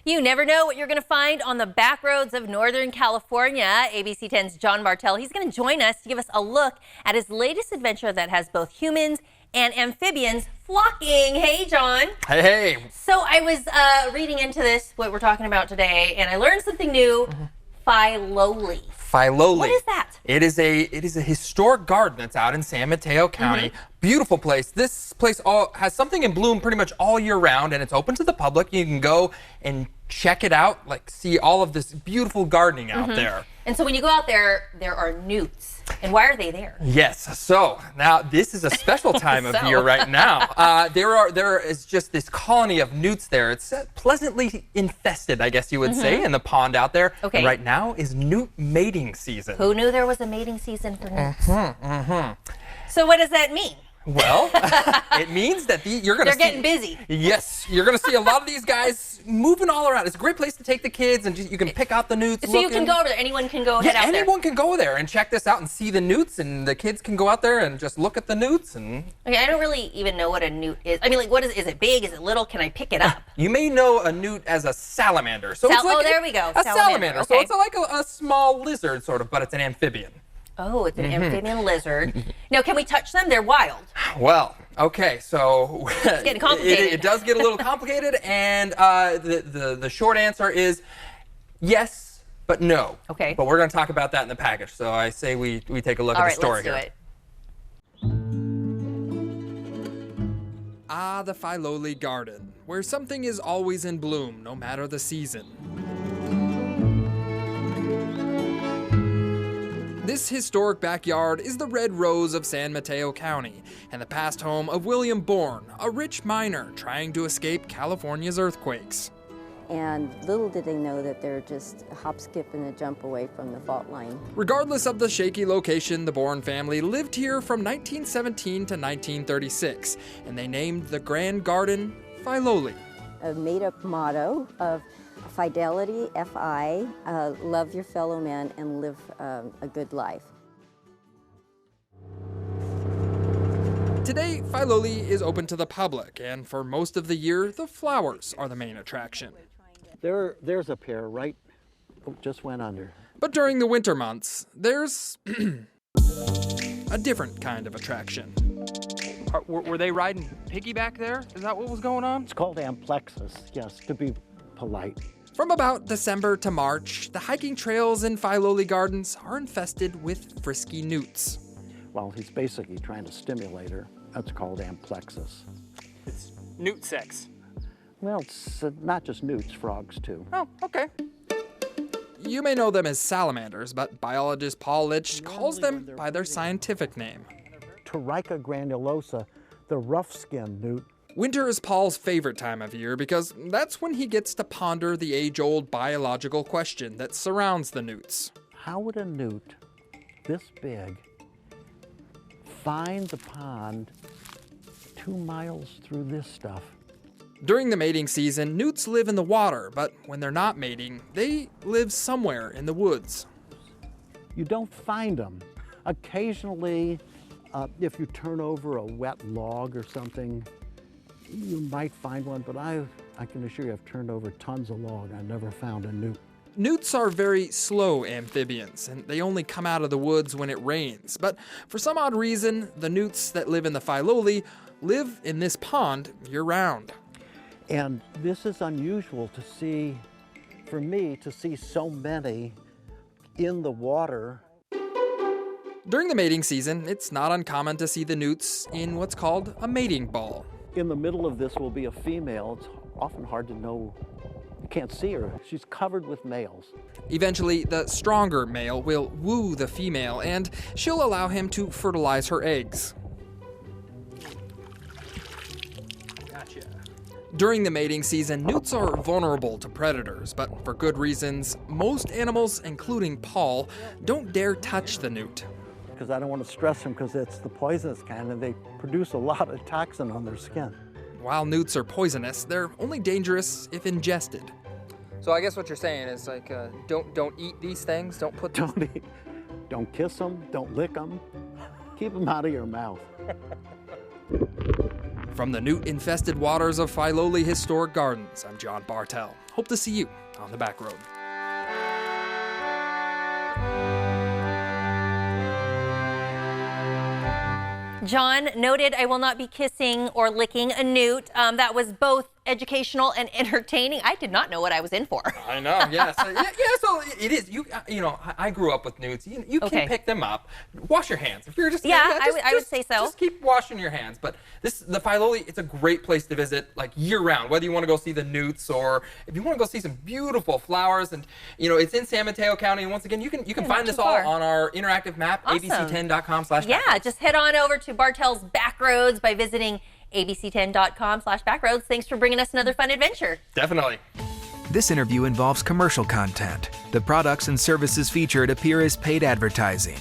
You never know what you're going to find on the back roads of Northern California. ABC 10's John Bartell, he's going to join us to give us a look at his latest adventure that has both humans and amphibians flocking. Hey, John. Hey. So I was reading into this, what we're talking about today, and I learned something new. Filoli. Filoli. What is that? It is a historic garden that's out in San Mateo County. Beautiful place. This place has something in bloom pretty much all year round, and it's open to the public. You can go and check it out, like see all of this beautiful gardening out there. And so when you go out there, there are newts. And why are they there? Yes. So now this is a special time of year right now. There is just this colony of newts there. It's pleasantly infested, I guess you would say, in the pond out there. Okay. And right now is newt mating season. Who knew there was a mating season for newts? So what does that mean? Well, it means that you're going to see... They're getting busy. Yes, you're going to see a lot of these guys moving all around. It's a great place to take the kids, and you can pick out the newts. So you can go over there. Anyone can go head out there. Anyone can go there and check this out and see the newts, and the kids can go out there and just look at the newts. And okay, I don't really even know what a newt is. I mean, like, what is it big? Is it little? Can I pick it up? You may know a newt as a salamander. So it's like there we go. A salamander. Okay. So it's like a small lizard, sort of, but it's an amphibian. Oh, it's an amphibian lizard. Now, can we touch them? They're wild. Well, okay, so it's getting complicated. It does get a little complicated, and the short answer is yes, but no. Okay. But we're going to talk about that in the package. So I say we take a look at the story here. All right, let's do it. Ah, the Filoli Garden, where something is always in bloom, no matter the season. This historic backyard is the Red Rose of San Mateo County and the past home of William Bourne, a rich miner trying to escape California's earthquakes. And little did they know that they're just a hop, skip, and a jump away from the fault line. Regardless of the shaky location, the Bourne family lived here from 1917 to 1936, and they named the Grand Garden Filoli. A made-up motto of fidelity, F-I, love your fellow man and live a good life. Today, Filoli is open to the public, and for most of the year, the flowers are the main attraction. There's a pair right, just went under. But during the winter months, there's a different kind of attraction. Were they riding piggyback there? Is that what was going on? It's called amplexus, yes, to be polite. From about December to March, the hiking trails in Filoli Gardens are infested with frisky newts. Well, he's basically trying to stimulate her. That's called amplexus. It's newt sex. Well, it's not just newts, frogs too. Oh, okay. You may know them as salamanders, but biologist Paul Litch calls them by their scientific name. Pterica granulosa, the rough-skinned newt. Winter is Paul's favorite time of year because that's when he gets to ponder the age-old biological question that surrounds the newts. How would a newt this big find the pond 2 miles through this stuff? During the mating season, newts live in the water, but when they're not mating, they live somewhere in the woods. You don't find them. Occasionally, if you turn over a wet log or something, you might find one, but I can assure you I've turned over tons of log. I never found a newt. Newts are very slow amphibians, and they only come out of the woods when it rains. But for some odd reason, the newts that live in the Filoli live in this pond year-round. And this is unusual to see, for me, to see so many in the water. During the mating season, it's not uncommon to see the newts in what's called a mating ball. In the middle of this will be a female. It's often hard to know. You can't see her. She's covered with males. Eventually, the stronger male will woo the female, and she'll allow him to fertilize her eggs. Gotcha. During the mating season, newts are vulnerable to predators, but for good reasons. Most animals, including Paul, don't dare touch the newt. Because I don't want to stress them because it's the poisonous kind and they produce a lot of toxin on their skin. While newts are poisonous, they're only dangerous if ingested. So I guess what you're saying is like, don't eat these things, don't put them... Don't eat, don't kiss them, don't lick them, keep them out of your mouth. From the newt-infested waters of Filoli Historic Gardens, I'm John Bartell. Hope to see you on the back road. John noted, I will not be kissing or licking a newt. That was both educational and entertaining. I did not know what I was in for. I know, yes. So it is. You know, I grew up with newts. You Okay. can pick them up. Wash your hands. If you're just I would say so. Just keep washing your hands. But the Filoli, it's a great place to visit, like year round. Whether you want to go see the newts or if you want to go see some beautiful flowers, and it's in San Mateo County. And once again, you can find this all on our interactive map, Awesome. abc10.com/backroads. Yeah, just head on over to Bartell's Backroads by visiting abc10.com/backroads. Thanks for bringing us another fun adventure. Definitely. This interview involves commercial content. The products and services featured appear as paid advertising.